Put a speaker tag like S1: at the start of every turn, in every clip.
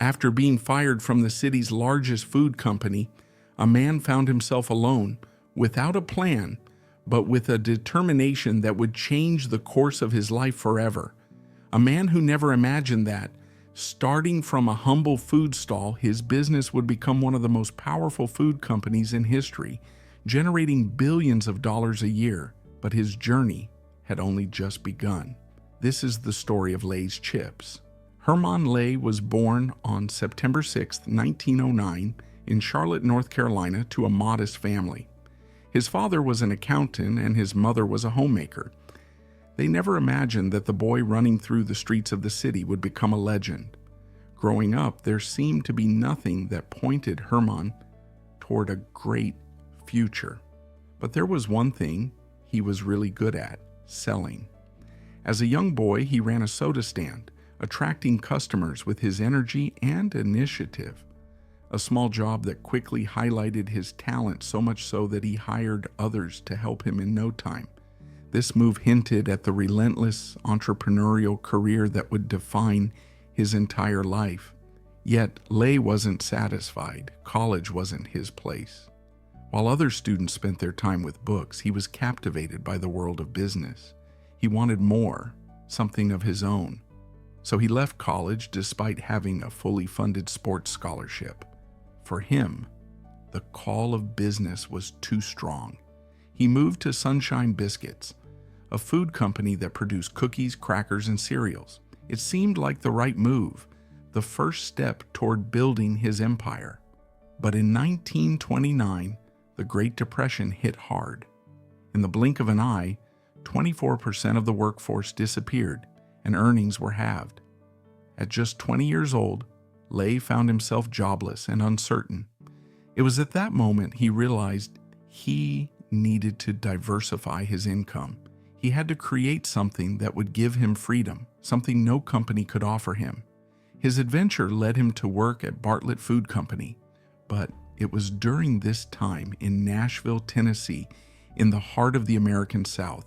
S1: After being fired from the city's largest food company, a man found himself alone, without a plan, but with a determination that would change the course of his life forever. A man who never imagined that, starting from a humble food stall, his business would become one of the most powerful food companies in history, generating billions of dollars a year. But his journey had only just begun. This is the story of Lay's Chips. Herman Lay was born on September 6, 1909, in Charlotte, North Carolina, to a modest family. His father was an accountant and his mother was a homemaker. They never imagined that the boy running through the streets of the city would become a legend. Growing up, there seemed to be nothing that pointed Herman toward a great future. But there was one thing he was really good at: selling. As a young boy, he ran a soda stand, attracting customers with his energy and initiative. A small job that quickly highlighted his talent, so much so that he hired others to help him in no time. This move hinted at the relentless entrepreneurial career that would define his entire life. Yet, Lay wasn't satisfied. College wasn't his place. While other students spent their time with books, he was captivated by the world of business. He wanted more, something of his own. So he left college despite having a fully funded sports scholarship. For him, the call of business was too strong. He moved to Sunshine Biscuits, a food company that produced cookies, crackers, and cereals. It seemed like the right move, the first step toward building his empire. But in 1929, the Great Depression hit hard. In the blink of an eye, 24% of the workforce disappeared and earnings were halved. At just 20 years old, Lay found himself jobless and uncertain. It was at that moment he realized he needed to diversify his income. He had to create something that would give him freedom, something no company could offer him. His adventure led him to work at Bartlett Food Company, but it was during this time in Nashville, Tennessee, in the heart of the American South,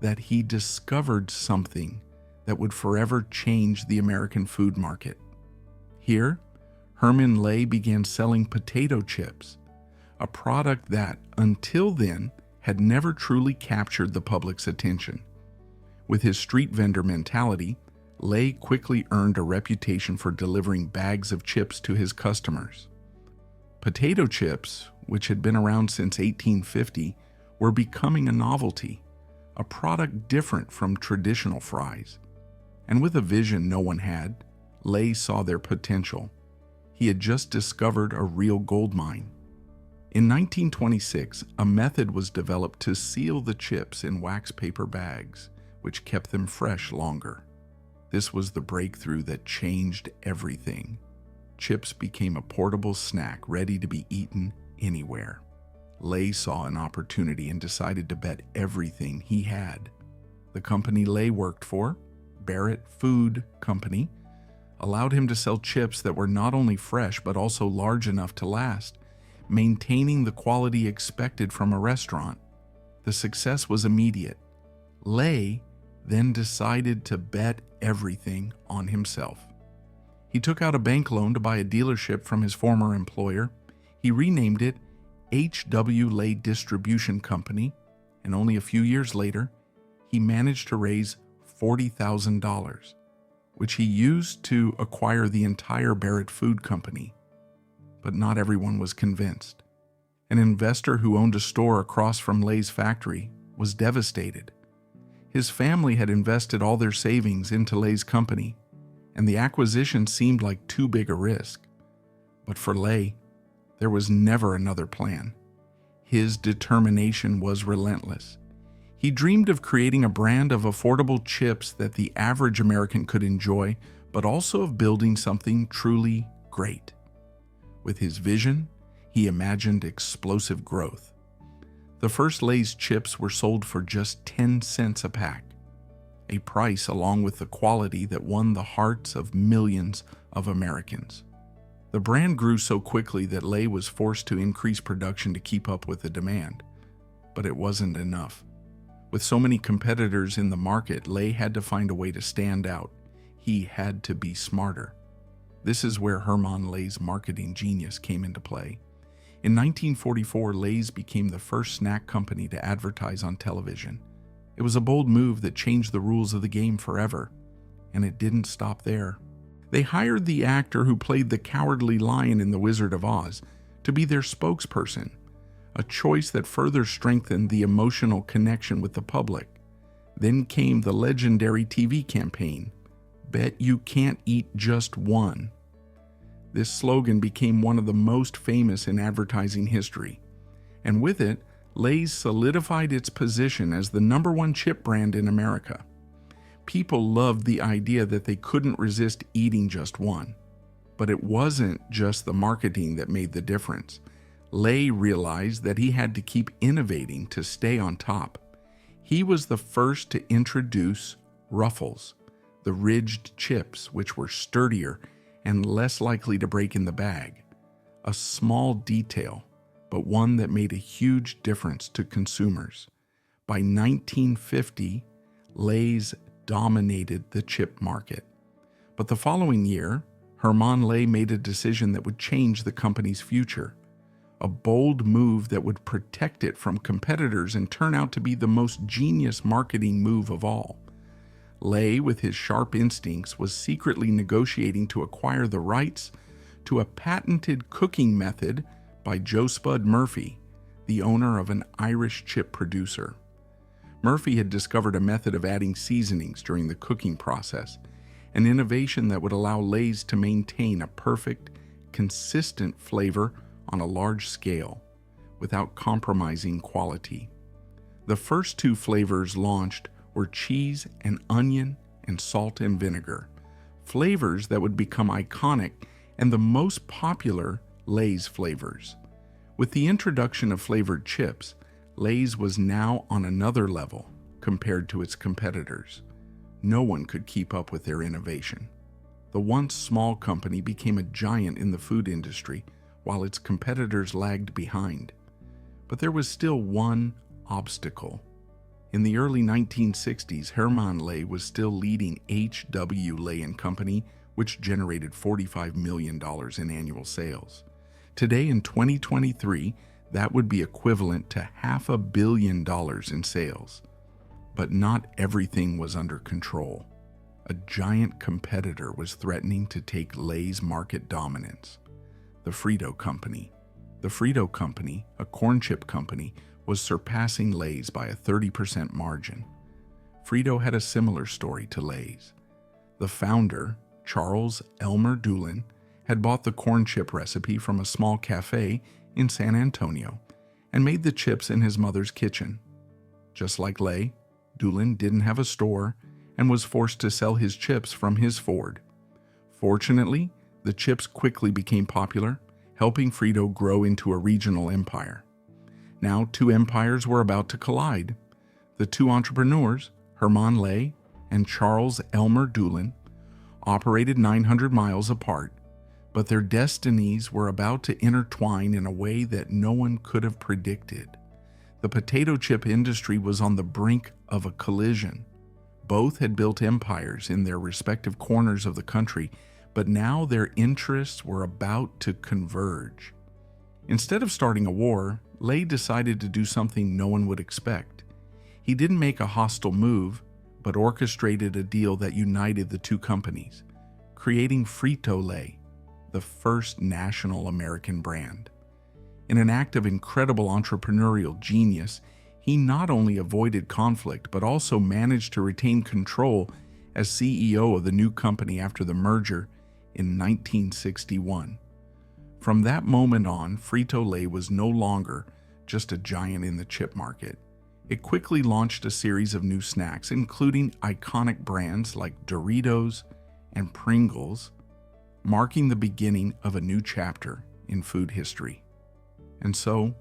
S1: that he discovered something that would forever change the American food market. Here, Herman Lay began selling potato chips, a product that, until then, had never truly captured the public's attention. With his street vendor mentality, Lay quickly earned a reputation for delivering bags of chips to his customers. Potato chips, which had been around since 1850, were becoming a novelty, a product different from traditional fries. And with a vision no one had, Lay saw their potential. He had just discovered a real gold mine. In 1926, a method was developed to seal the chips in wax paper bags, which kept them fresh longer. This was the breakthrough that changed everything. Chips became a portable snack ready to be eaten anywhere. Lay saw an opportunity and decided to bet everything he had. The company Lay worked for, Barrett Food Company, allowed him to sell chips that were not only fresh but also large enough to last, maintaining the quality expected from a restaurant. The success was immediate. Lay then decided to bet everything on himself. He took out a bank loan to buy a dealership from his former employer. He renamed it H.W. Lay Distribution Company, and only a few years later, he managed to raise $40,000, which he used to acquire the entire Barrett Food Company. But not everyone was convinced. An investor who owned a store across from Lay's factory was devastated. His family had invested all their savings into Lay's company, and the acquisition seemed like too big a risk. But for Lay, there was never another plan. His determination was relentless. He dreamed of creating a brand of affordable chips that the average American could enjoy, but also of building something truly great. With his vision, he imagined explosive growth. The first Lay's chips were sold for just 10 cents a pack, a price along with the quality that won the hearts of millions of Americans. The brand grew so quickly that Lay was forced to increase production to keep up with the demand. But it wasn't enough. With so many competitors in the market, Lay had to find a way to stand out. He had to be smarter. This is where Hermann Lay's marketing genius came into play. In 1944, Lay's became the first snack company to advertise on television. It was a bold move that changed the rules of the game forever, and it didn't stop there. They hired the actor who played the Cowardly Lion in The Wizard of Oz to be their spokesperson, a choice that further strengthened the emotional connection with the public. Then came the legendary TV campaign, "Bet You Can't Eat Just One." This slogan became one of the most famous in advertising history, and with it, Lay's solidified its position as the #1 chip brand in America. People loved the idea that they couldn't resist eating just one. But it wasn't just the marketing that made the difference. Lay realized that he had to keep innovating to stay on top. He was the first to introduce Ruffles, the ridged chips which were sturdier and less likely to break in the bag. A small detail, but one that made a huge difference to consumers. By 1950, Lay's dominated the chip market. But the following year, Hermann Lay made a decision that would change the company's future. A bold move that would protect it from competitors and turn out to be the most genius marketing move of all. Lay, with his sharp instincts, was secretly negotiating to acquire the rights to a patented cooking method by Joe Spud Murphy, the owner of an Irish chip producer. Murphy had discovered a method of adding seasonings during the cooking process, an innovation that would allow Lay's to maintain a perfect, consistent flavor on a large scale without compromising quality. The first two flavors launched were cheese and onion and salt and vinegar, flavors that would become iconic and the most popular Lay's flavors. With the introduction of flavored chips, Lay's was now on another level compared to its competitors. No one could keep up with their innovation. The once small company became a giant in the food industry, while its competitors lagged behind. But there was still one obstacle. In the early 1960s, Hermann Lay was still leading H.W. Lay & Company, which generated $45 million in annual sales. Today, in 2023, that would be equivalent to $500 million in sales. But not everything was under control. A giant competitor was threatening to take Lay's market dominance. The Frito Company. The Frito Company, a corn chip company, was surpassing Lay's by a 30% margin. Frito had a similar story to Lay's. The founder, Charles Elmer Doolin, had bought the corn chip recipe from a small cafe in San Antonio and made the chips in his mother's kitchen. Just like Lay, Doolin didn't have a store and was forced to sell his chips from his Ford. Fortunately, the chips quickly became popular, helping Frito grow into a regional empire. Now, two empires were about to collide. The two entrepreneurs, Hermann Lay and Charles Elmer Doolin, operated 900 miles apart, but their destinies were about to intertwine in a way that no one could have predicted. The potato chip industry was on the brink of a collision. Both had built empires in their respective corners of the country, but now their interests were about to converge. Instead of starting a war, Lay decided to do something no one would expect. He didn't make a hostile move, but orchestrated a deal that united the two companies, creating Frito-Lay, the first national American brand. In an act of incredible entrepreneurial genius, he not only avoided conflict, but also managed to retain control as CEO of the new company after the merger in 1961. From that moment on, Frito-Lay was no longer just a giant in the chip market. It quickly launched a series of new snacks, including iconic brands like Doritos and Pringles, marking the beginning of a new chapter in food history. And so,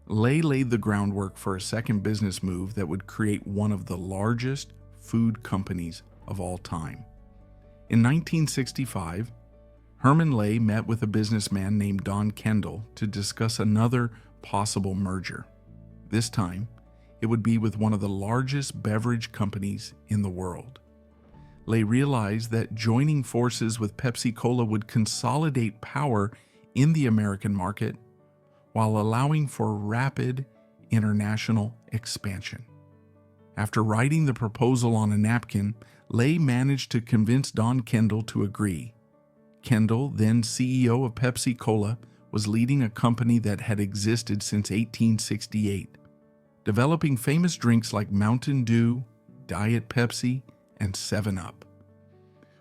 S1: Lay laid the groundwork for a second business move that would create one of the largest food companies of all time. In 1965, Hermann Lay met with a businessman named Don Kendall to discuss another possible merger. This time, it would be with one of the largest beverage companies in the world. Lay realized that joining forces with Pepsi-Cola would consolidate power in the American market while allowing for rapid international expansion. After writing the proposal on a napkin, Lay managed to convince Don Kendall to agree. Kendall, then CEO of Pepsi-Cola, was leading a company that had existed since 1868, developing famous drinks like Mountain Dew, Diet Pepsi, and 7-Up.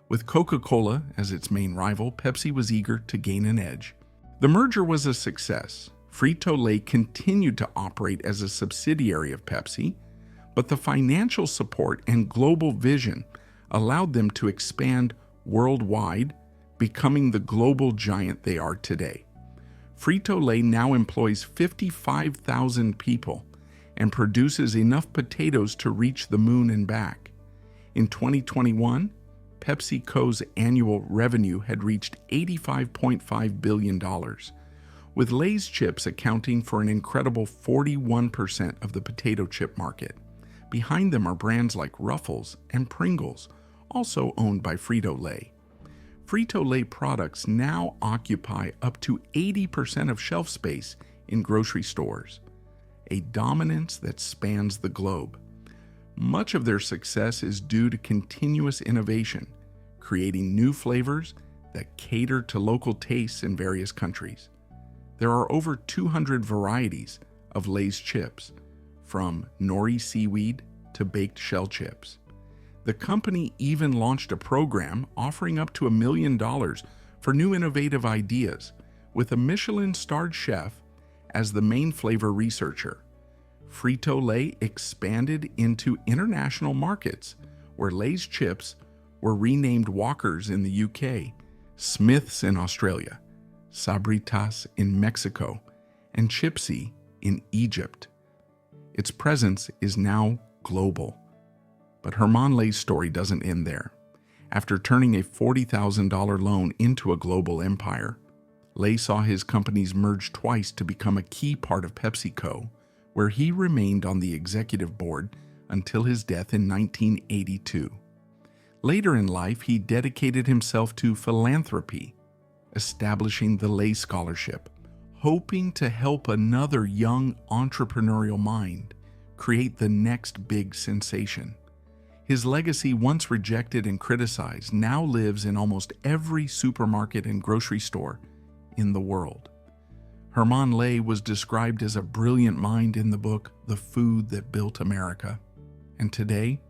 S1: With Coca-Cola as its main rival, Pepsi was eager to gain an edge. The merger was a success. Frito-Lay continued to operate as a subsidiary of Pepsi, but the financial support and global vision allowed them to expand worldwide, becoming the global giant they are today. Frito-Lay now employs 55,000 people and produces enough potatoes to reach the moon and back. In 2021, PepsiCo's annual revenue had reached $85.5 billion, with Lay's chips accounting for an incredible 41% of the potato chip market. Behind them are brands like Ruffles and Pringles, also owned by Frito-Lay. Frito-Lay products now occupy up to 80% of shelf space in grocery stores, a dominance that spans the globe. Much of their success is due to continuous innovation, creating new flavors that cater to local tastes in various countries. There are over 200 varieties of Lay's chips, from nori seaweed to baked shell chips. The company even launched a program offering up to $1 million for new innovative ideas, with a Michelin-starred chef as the main flavor researcher. Frito-Lay expanded into international markets, where Lay's chips were renamed Walkers in the UK, Smiths in Australia, Sabritas in Mexico, and Chipsy in Egypt. Its presence is now global. But Herman Lay's story doesn't end there. After turning a $40,000 loan into a global empire, Lay saw his companies merge twice to become a key part of PepsiCo, where he remained on the executive board until his death in 1982. Later in life, he dedicated himself to philanthropy, establishing the Lay Scholarship, hoping to help another young entrepreneurial mind create the next big sensation. His legacy, once rejected and criticized, now lives in almost every supermarket and grocery store in the world. Herman Lay was described as a brilliant mind in the book The Food That Built America. And today,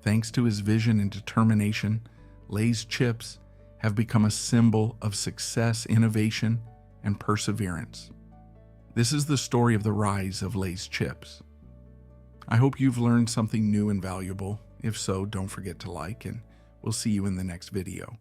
S1: thanks to his vision and determination, Lay's chips have become a symbol of success, innovation, and perseverance. This is the story of the rise of Lay's chips. I hope you've learned something new and valuable. If so, don't forget to like, and we'll see you in the next video.